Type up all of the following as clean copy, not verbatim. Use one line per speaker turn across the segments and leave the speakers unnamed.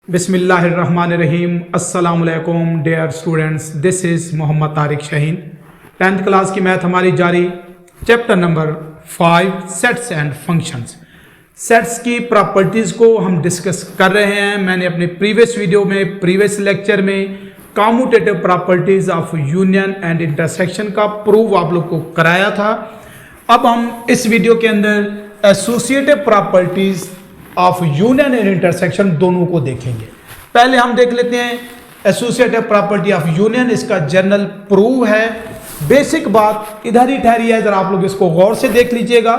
बिस्मिल्लाहिर्रहमानिर्रहीम। अस्सलामुअलैकुम dear students, this is Mohammad Tariq Shaheen. 10th class की मैथ हमारी जारी। Chapter number 5 sets and functions. Sets की प्रॉपर्टीज़ को हम डिस्कस कर रहे हैं। मैंने अपने प्रीवियस वीडियो में, प्रीवियस लेक्चर में commutative properties of union and intersection का प्रूव आप लोग को कराया था। अब हम इस वीडियो के अंदर associative properties of union and intersection दोनों को देखेंगे। पहले हम देख लेते हैं एसोसिएटिव प्रॉपर्टी ऑफ यूनियन। इसका जनरल प्रूव है। बेसिक बात इधर ही ठहरी है, जरा आप लोग इसको गौर से देख लीजिएगा।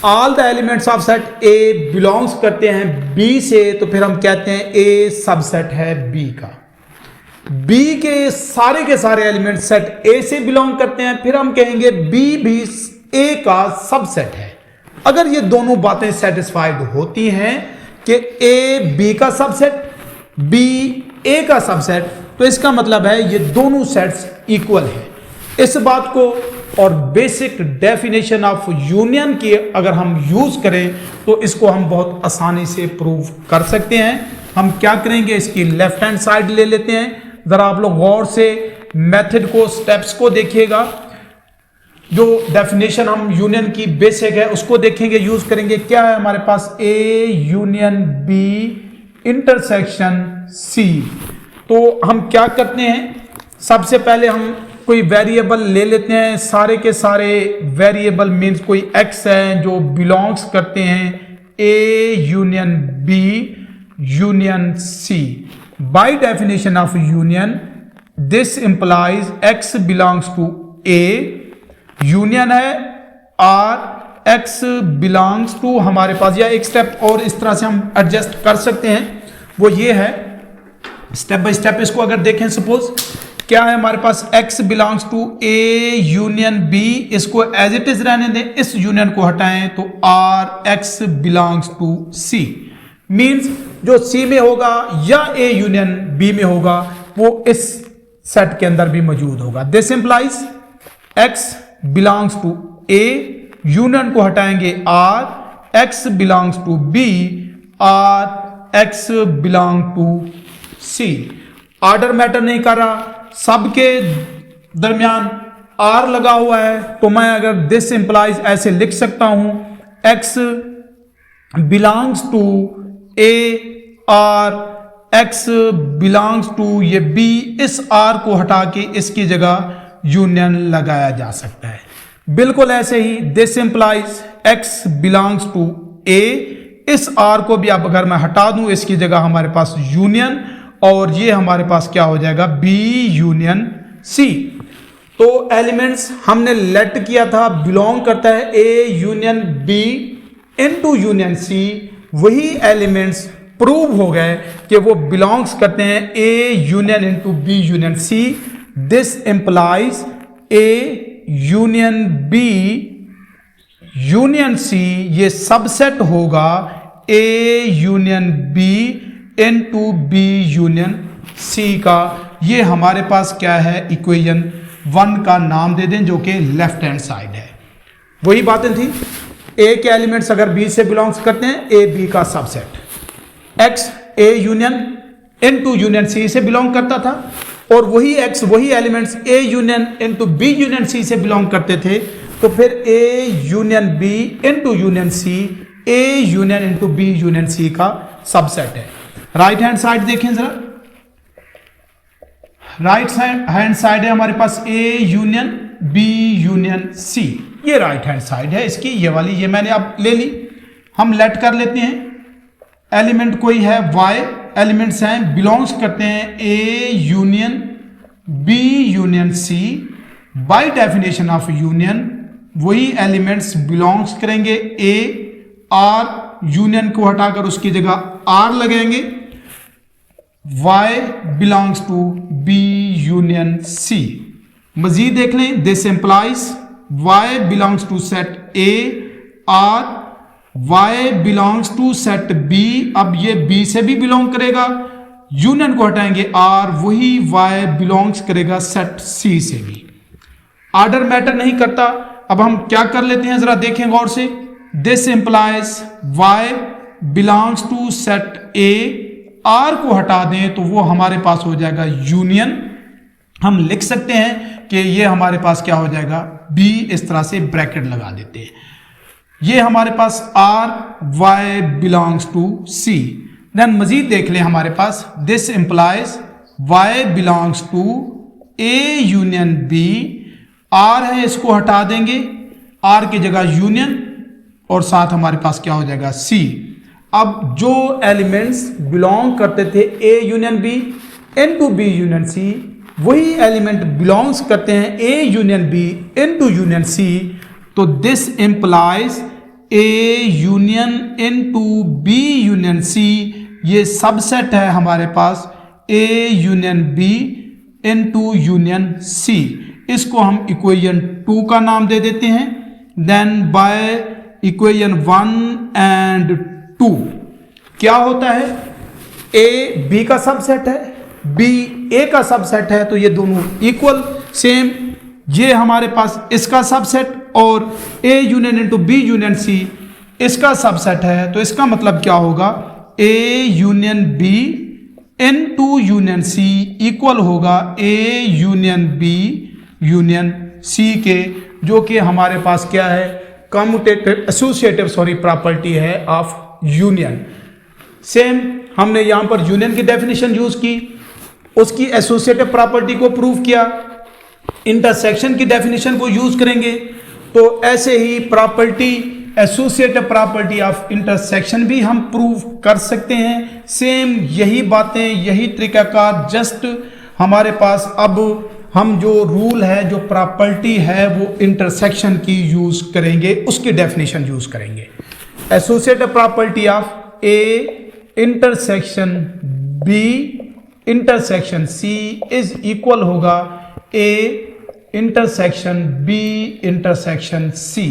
All the elements of set A belongs करते हैं बी से, तो फिर हम कहते हैं ए सबसेट है बी का। बी के सारे एलिमेंट सेट ए से बिलोंग करते हैं, फिर हम कहेंगे बी भी ए का सबसेट है। अगर ये दोनों बातें सेटिस्फाइड होती हैं कि ए बी का सबसेट, बी ए का सबसेट, तो इसका मतलब है ये दोनों सेट्स इक्वल हैं। इस बात को और बेसिक डेफिनेशन ऑफ यूनियन की अगर हम यूज करें तो इसको हम बहुत आसानी से प्रूव कर सकते हैं। हम क्या करेंगे, इसकी लेफ्ट हैंड साइड ले लेते हैं। जरा आप लोग गौर से मेथड को, स्टेप्स को देखिएगा। जो डेफिनेशन हम यूनियन की बेसिक है उसको देखेंगे, यूज करेंगे। क्या है हमारे पास, A union B intersection C. तो हम क्या करते हैं, सबसे पहले हम कोई वेरिएबल ले लेते हैं। सारे के सारे वेरिएबल मीन्स कोई एक्स है जो बिलोंग्स करते हैं A union B union C. By definition of union this implies x belongs to A. Union है आर एक्स बिलोंग्स टू, हमारे पास या एक स्टेप और इस तरह से हम एडजस्ट कर सकते हैं, वो ये है। स्टेप बाय स्टेप इसको अगर देखें, सपोज क्या है हमारे पास, x belongs to A union B. इसको एज इट इज रहने दें, इस यूनियन को हटाएं तो or x belongs to C. Means जो सी में होगा या ए यूनियन बी में होगा वो इस सेट के अंदर भी मौजूद होगा। This implies x belongs to A, union को हटाएंगे or x belongs to B, or x belong to C. Order matter नहीं कर रहा, सबके दरमियान आर लगा हुआ है, तो मैं अगर दिस इंप्लाइज ऐसे लिख सकता हूं, x belongs to A or x belongs to ये बी। इस आर को हटा के इसकी जगह यूनियन लगाया जा सकता है। बिल्कुल ऐसे ही this implies x belongs to A. इस आर को भी अब अगर मैं हटा दूं, इसकी जगह हमारे पास यूनियन, और ये हमारे पास क्या हो जाएगा, बी यूनियन सी। तो एलिमेंट्स हमने लेट किया था बिलोंग करता है A union B into union C. वही एलिमेंट्स प्रूव हो गए कि वो बिलोंग्स करते हैं A union into B union C. This implies A union B union C ये सबसेट होगा A union B into B union C का। ये हमारे पास क्या है, इक्वेशन 1 का नाम दे दें, जो कि लेफ्ट हैंड साइड है। वही बातें थी, A के एलिमेंट्स अगर B से बिलोंग्स करते हैं, A B का subset. X A union into union C से बिलोंग करता था, और वही एक्स, वही elements A union into B union C से बिलोंग करते थे, तो फिर A union B into union C, A union into B union C का सबसेट है। राइट हैंड साइड देखें जरा। राइट हैंड साइड है हमारे पास A union B union C. ये राइट हैंड साइड है इसकी, ये वाली, ये मैंने अब ले ली। हम लेट कर लेते हैं। एलिमेंट कोई है वाई, एलिमेंट्स हैं बिलोंग्स करते हैं A union B union C. By definition of union वही एलिमेंट्स बिलोंग्स करेंगे ए आर, यूनियन को हटाकर उसकी जगह आर लगेंगे। Y belongs to B union C. मजीद देख लें, this implies Y belongs to set A or, y belongs to set b। अब ये b से भी बिलोंग करेगा, यूनियन को हटाएंगे r, वही y बिलोंग्स करेगा सेट c से भी। ऑर्डर मैटर नहीं करता। अब हम क्या कर लेते हैं, जरा देखें गौर से। This implies y belongs to set a or को हटा दें तो वो हमारे पास हो जाएगा यूनियन। हम लिख सकते हैं कि ये हमारे पास क्या हो जाएगा, बी, इस तरह से ब्रैकेट लगा देते हैं। ये हमारे पास or y belongs to C. Then मजीद देख लें हमारे पास, this implies Y belongs to A union B. Or है, इसको हटा देंगे, आर की जगह यूनियन और साथ हमारे पास क्या हो जाएगा, सी। अब जो एलिमेंट्स बिलोंग करते थे A union B into B union C, वही एलिमेंट बिलोंग्स करते हैं A union B into union C. तो this implies A union into B union C, ये सबसेट है हमारे पास A union B into union C. इसको हम इक्वेशन 2 का नाम दे देते हैं। देन बाय इक्वेशन 1 एंड 2 क्या होता है, ए बी का सबसेट है, बी ए का सबसेट है, तो ये दोनों इक्वल सेम। ये हमारे पास इसका सबसेट और A union into B union C इसका सबसेट है, तो इसका मतलब क्या होगा, A union B into union C equal होगा A union B union C के, जो कि हमारे पास क्या है, कम्यूटेटिव एसोसिएटिव प्रॉपर्टी है ऑफ यूनियन। सेम हमने यहां पर यूनियन की डेफिनेशन यूज की, उसकी एसोसिएटिव प्रॉपर्टी को प्रूव किया, इंटरसेक्शन की डेफिनेशन को यूज करेंगे, तो ऐसे ही property associative property of intersection भी हम प्रूव कर सकते हैं। सेम यही बातें, यही तरीकाकार, जस्ट हमारे पास अब हम जो रूल है, जो प्रॉपर्टी है, वो इंटरसेक्शन की यूज करेंगे, उसकी डेफिनेशन यूज करेंगे। Associative property of A intersection B intersection C is equal होगा A intersection B intersection C.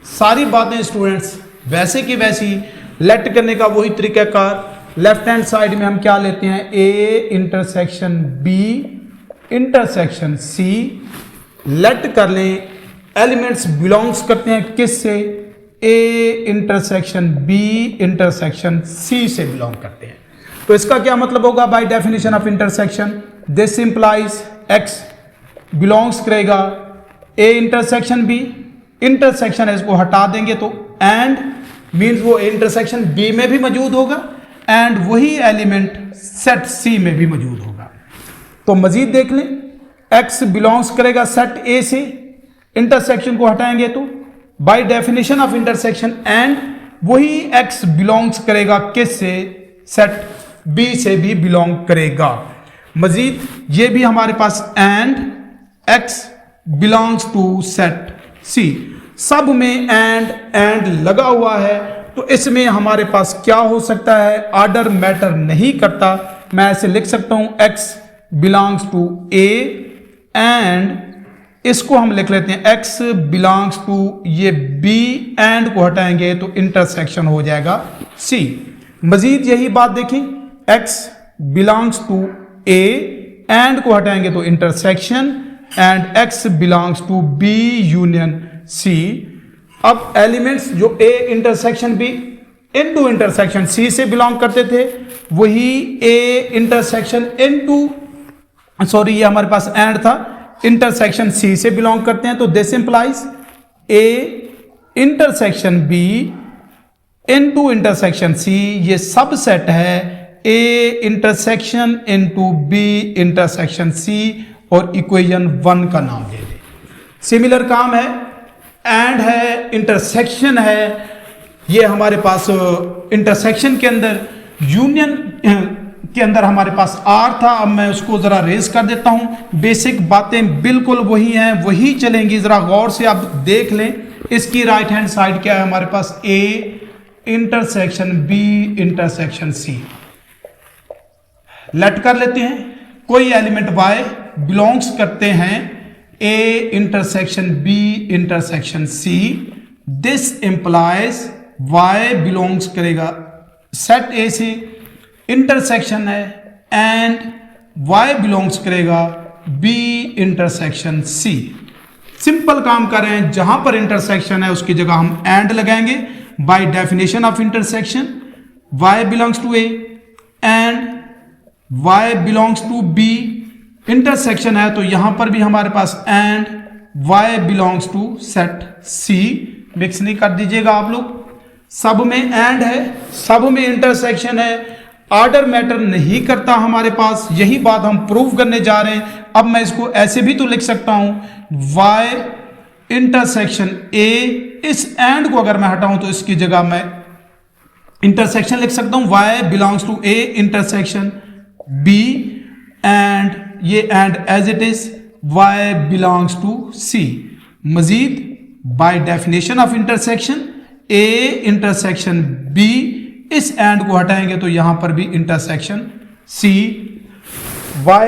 सारी बातें स्टूडेंट्स वैसे की वैसी, लेट करने का वही तरीकाकार। लेफ्ट हैंड साइड में हम क्या लेते हैं, A intersection B intersection C, let कर लें, एलिमेंट्स बिलोंग्स करते हैं किससे, A intersection B intersection C से बिलोंग करते हैं। तो इसका क्या मतलब होगा, by definition of intersection this implies x belongs करेगा ए इंटरसेक्शन बी, इंटरसेक्शन है इसको हटा देंगे तो एंड मींस वो इंटरसेक्शन बी में भी मौजूद होगा एंड वही एलिमेंट सेट सी में भी मौजूद होगा। तो मजीद देख लें, एक्स बिलोंग्स करेगा सेट ए से, इंटरसेक्शन को हटाएंगे तो bye definition of intersection and वही एक्स बिलोंग्स करेगा किस से, सेट बी से भी बिलोंग करेगा। मजीद ये भी हमारे पास and x belongs to set C, सब में एंड लगा हुआ है, तो इसमें हमारे पास क्या हो सकता है, ऑर्डर मैटर नहीं करता। मैं ऐसे लिख सकता हूं x belongs to A and इसको हम लिख लेते हैं एक्स बिलोंग्स टू ये बी, एंड को हटाएंगे तो इंटरसेक्शन हो जाएगा सी। मजीद यही बात देखें, x belongs to A and को हटाएंगे तो intersection and x belongs to B union C. अब एलिमेंट्स जो A intersection B into intersection C से बिलोंग करते थे, वही ए इंटरसेक्शन इनटू सॉरी ये हमारे पास एंड था, इंटरसेक्शन सी से बिलोंग करते हैं। तो this implies A intersection B into intersection C, ये सबसेट है A intersection into B intersection C, और इक्वेशन 1 का नाम दे दें। सिमिलर काम है, एंड है, इंटरसेक्शन है, ये हमारे पास इंटरसेक्शन के अंदर यूनियन के अंदर हमारे पास आर था। अब मैं उसको जरा रेज कर देता हूं, बेसिक बातें बिल्कुल वही हैं, वही चलेंगी, जरा गौर से आप देख लें। इसकी राइट हैंड साइड क्या है हमारे पास, A intersection B intersection C, let कर लेते हैं, कोई एलिमेंट वाई बिलोंग्स करते हैं A intersection B intersection C, this implies Y belongs करेगा सेट ए से, इंटरसेक्शन है एंड वाई बिलोंग्स करेगा बी इंटरसेक्शन सी। सिंपल काम कर रहे हैं, जहां पर इंटरसेक्शन है उसकी जगह हम एंड लगाएंगे। By definition of intersection Y belongs to A and y belongs to b, intersection है तो यहां पर भी हमारे पास and y belongs to set C। Mix नहीं कर दीजिएगा आप लोग, सब में एंड है, सब में इंटरसेक्शन है, ऑर्डर मैटर नहीं करता हमारे पास, यही बात हम प्रूव करने जा रहे हैं। अब मैं इसको ऐसे भी तो लिख सकता हूं y इंटरसेक्शन A, इस एंड को अगर मैं हटाऊं तो इसकी जगह मैं इंटरसेक्शन लिख सकता हूं y belongs to A intersection B, and ये and as it is y belongs to C। मजीद by definition of intersection A intersection B, इस एंड को हटाएंगे तो यहां पर भी intersection C। y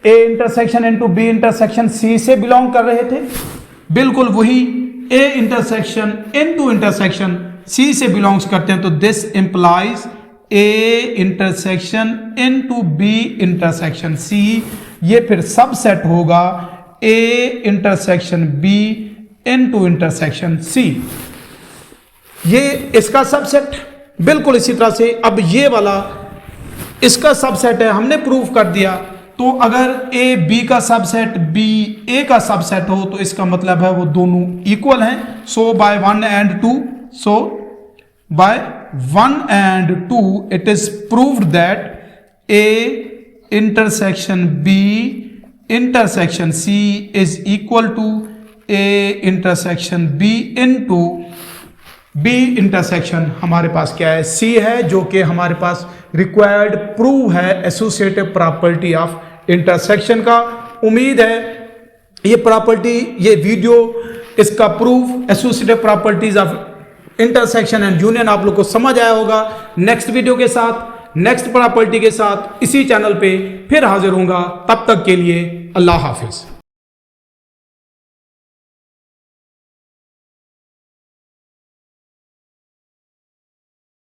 A intersection into B intersection C से बिलोंग कर रहे थे, बिल्कुल वही A intersection into intersection C से बिलोंग्स करते हैं, तो this implies A intersection into B intersection C। ये फिर सबसेट होगा A intersection B into intersection C। ये इसका सबसेट, बिल्कुल इसी तरह से अब ये वाला इसका सबसेट है, हमने प्रूव कर दिया। तो अगर A B का सबसेट B A का सबसेट हो तो इसका मतलब है वो दोनों इक्वल हैं। So by 1 and 2, so by 1 and 2 it is proved that A intersection B intersection C is equal to A intersection B into B intersection हमारे पास क्या है, C है, जो कि हमारे पास रिक्वायर्ड प्रूव है एसोसिएटिव प्रॉपर्टी ऑफ इंटरसेक्शन का। उम्मीद है ये प्रॉपर्टी, ये वीडियो, इसका proof associative properties of intersection and union आप लोग को समझ आया होगा। नेक्स्ट वीडियो के साथ, नेक्स्ट प्रॉपर्टी के साथ इसी चैनल पे फिर हाजिर होऊंगा। तब तक के लिए अल्लाह हाफिज।